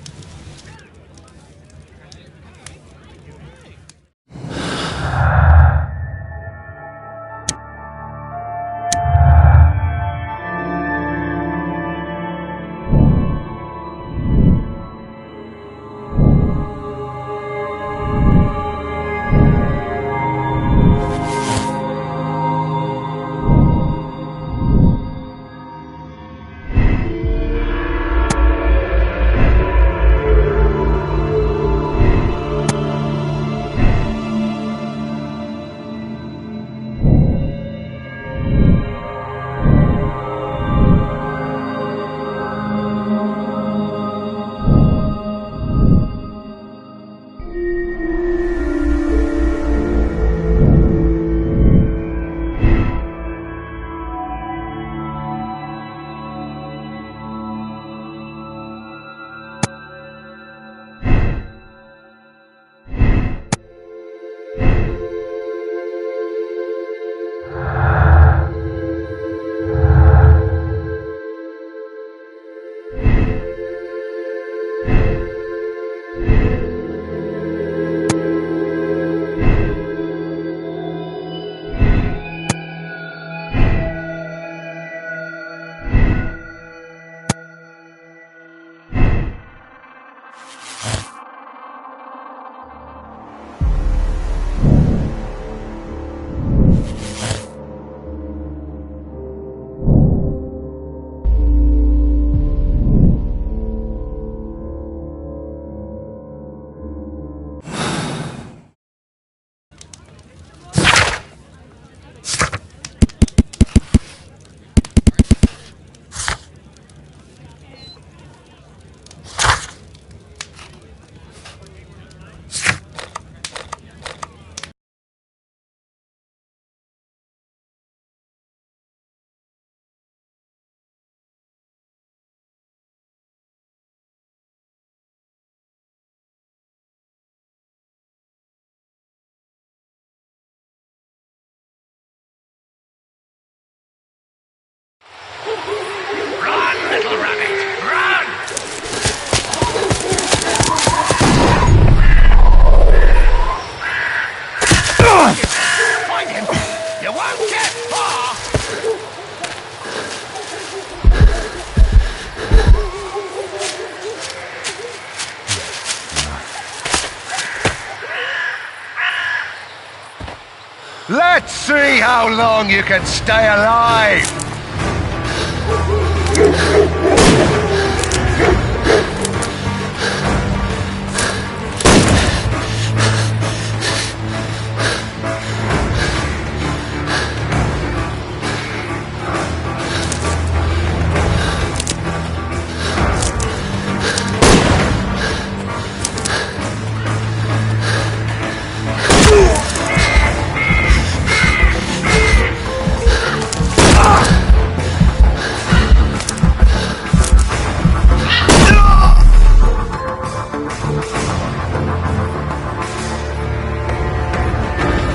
how long you can stay alive!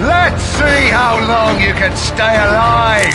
Let's see how long you can stay alive!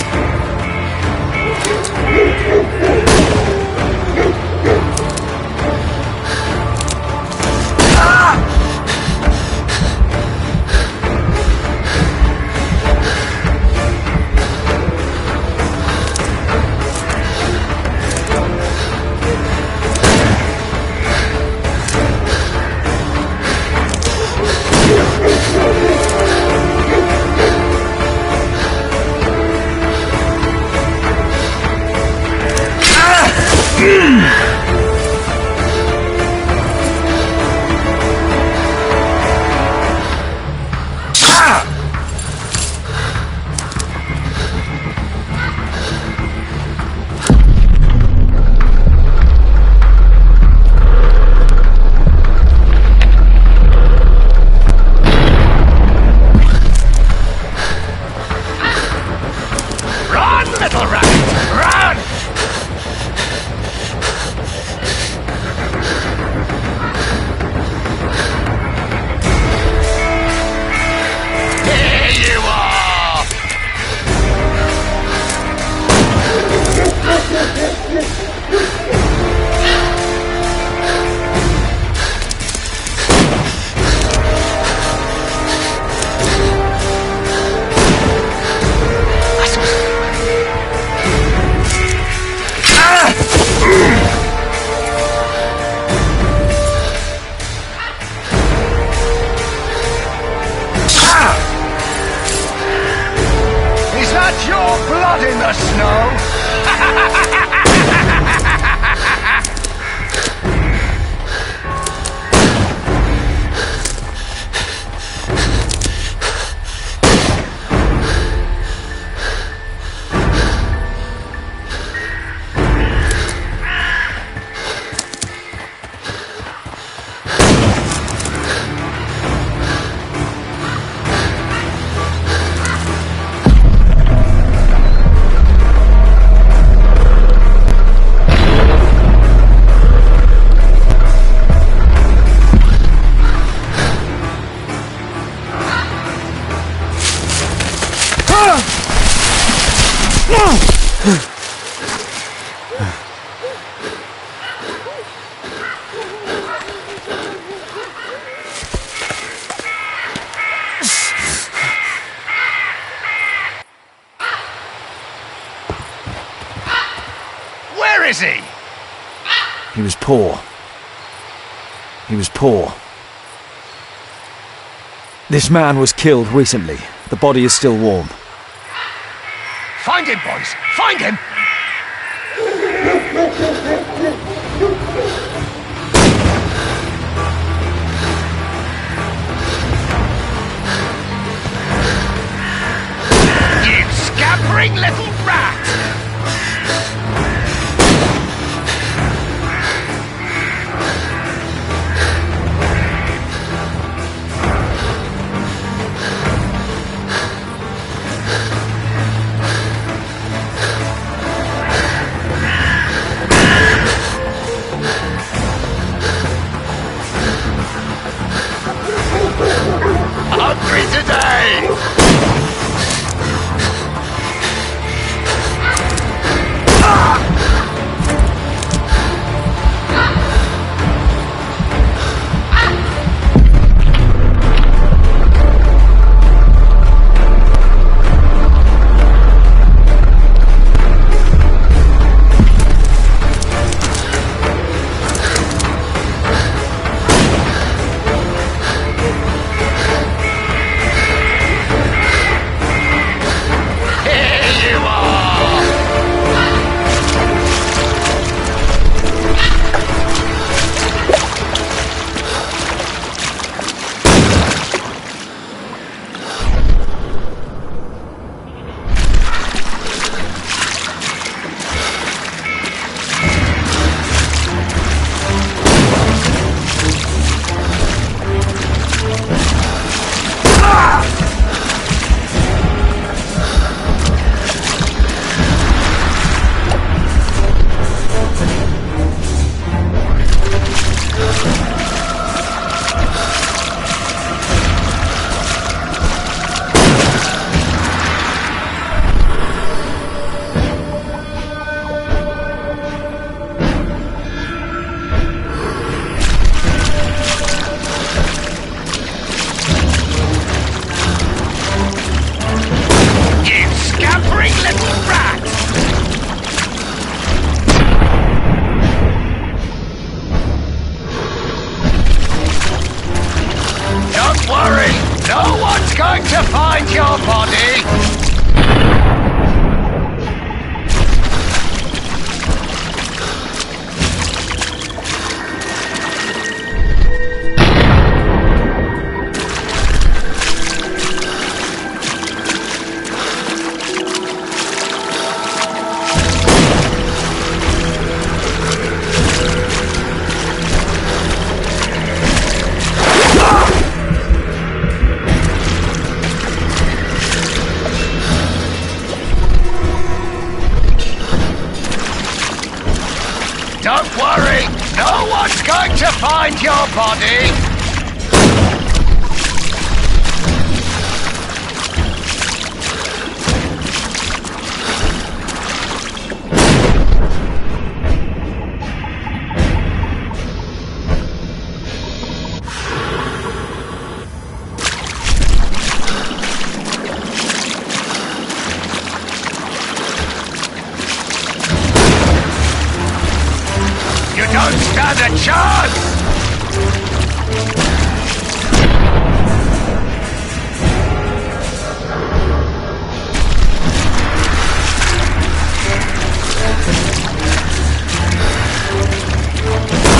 Run, little rabbit! Run! Here you are! Is that your blood in the snow? Where is he? He was poor. He was poor. This man was killed recently. The body is still warm. Find him, boys! Find him! You scampering little rat! going to find your body? Don't worry, no one's going to find your body. You don't stand a chance!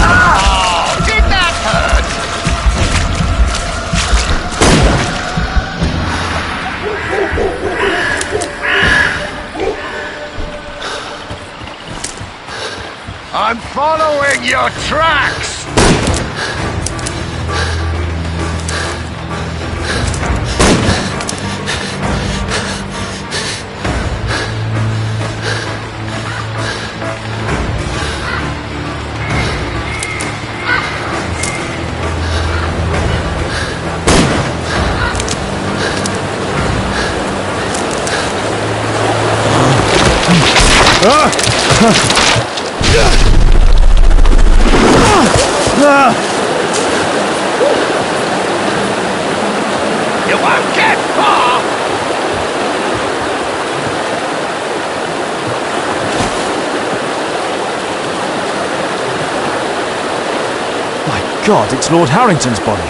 Oh, did that hurt? I'm following your tracks! You won't get far! My God, it's Lord Harrington's body.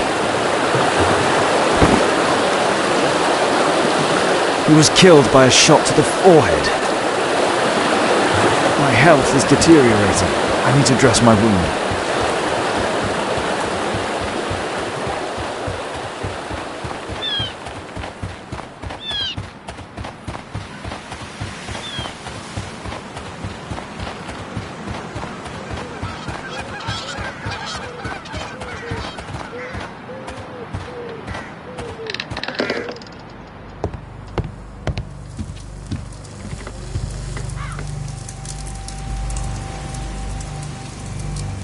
He was killed by a shot to the forehead. My health is deteriorating. I need to dress my wound.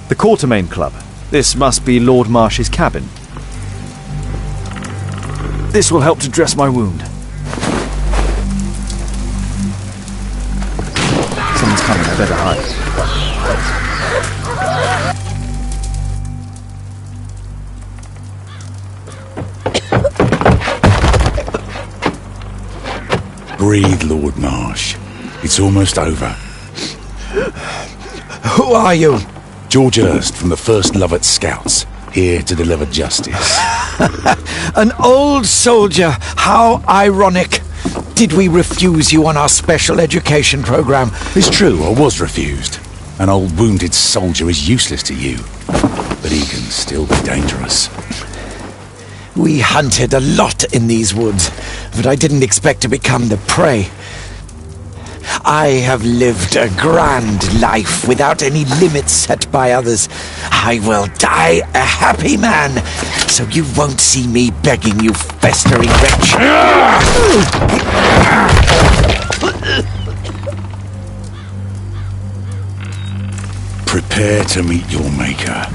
The Quartermain Club. This must be Lord Marsh's cabin. This will help to dress my wound. Someone's coming, I better hide. Breathe, Lord Marsh. It's almost over. Who are you? George Hurst from the 1st Lovett Scouts, here to deliver justice. An old soldier. How ironic. Did we refuse you on our special education program? It's true, I was refused. An old wounded soldier is useless to you, but he can still be dangerous. We hunted a lot in these woods, but I didn't expect to become the prey. I have lived a grand life without any limits set by others. I will die a happy man, so you won't see me begging, you festering wretch. Prepare to meet your maker.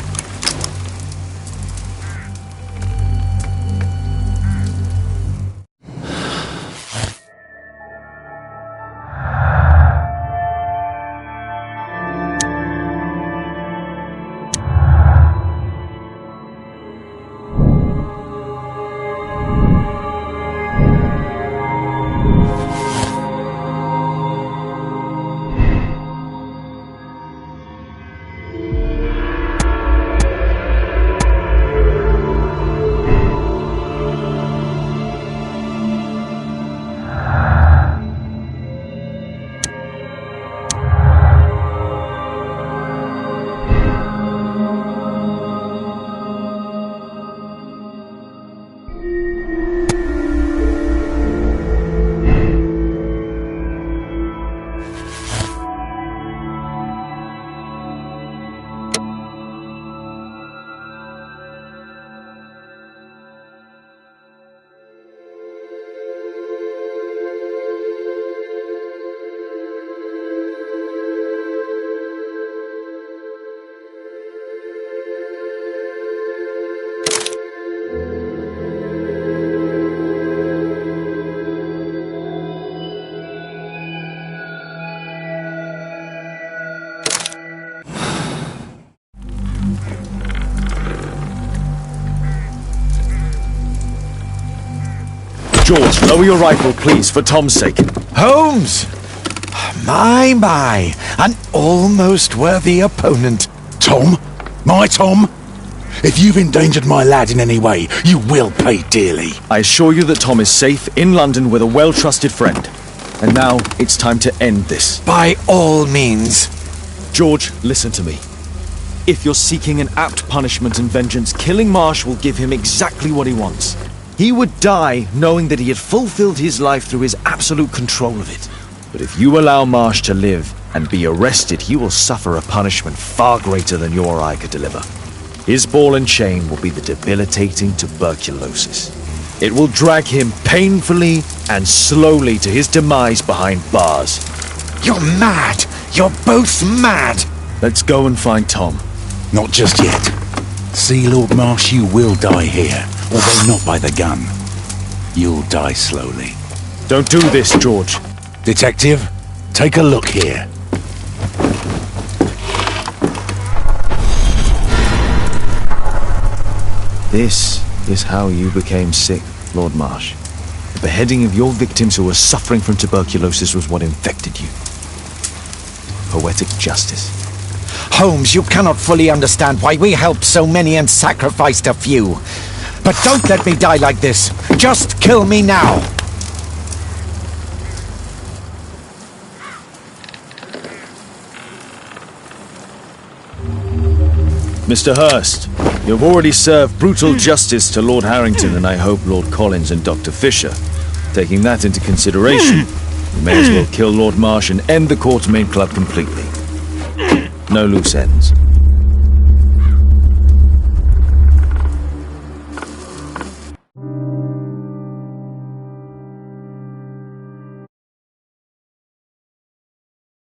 George, lower your rifle, please, for Tom's sake. Holmes! My, an almost worthy opponent. Tom? My Tom? If you've endangered my lad in any way, you will pay dearly. I assure you that Tom is safe in London with a well-trusted friend. And now it's time to end this. By all means. George, listen to me. If you're seeking an apt punishment and vengeance, killing Marsh will give him exactly what he wants. He would die knowing that he had fulfilled his life through his absolute control of it. But if you allow Marsh to live and be arrested, he will suffer a punishment far greater than you or I could deliver. His ball and chain will be the debilitating tuberculosis. It will drag him painfully and slowly to his demise behind bars. You're mad! You're both mad! Let's go and find Tom. Not just yet. See, Lord Marsh, you will die here, although not by the gun. You'll die slowly. Don't do this, George. Detective, take a look here. This is how you became sick, Lord Marsh. The beheading of your victims who were suffering from tuberculosis was what infected you. Poetic justice. Holmes, you cannot fully understand why we helped so many and sacrificed a few. But don't let me die like this. Just kill me now. Mr. Hurst, you have already served brutal justice to Lord Harrington and I hope Lord Collins and Dr. Fisher. Taking that into consideration, you may as well kill Lord Marsh and end the Quartermain Club completely. No loose ends.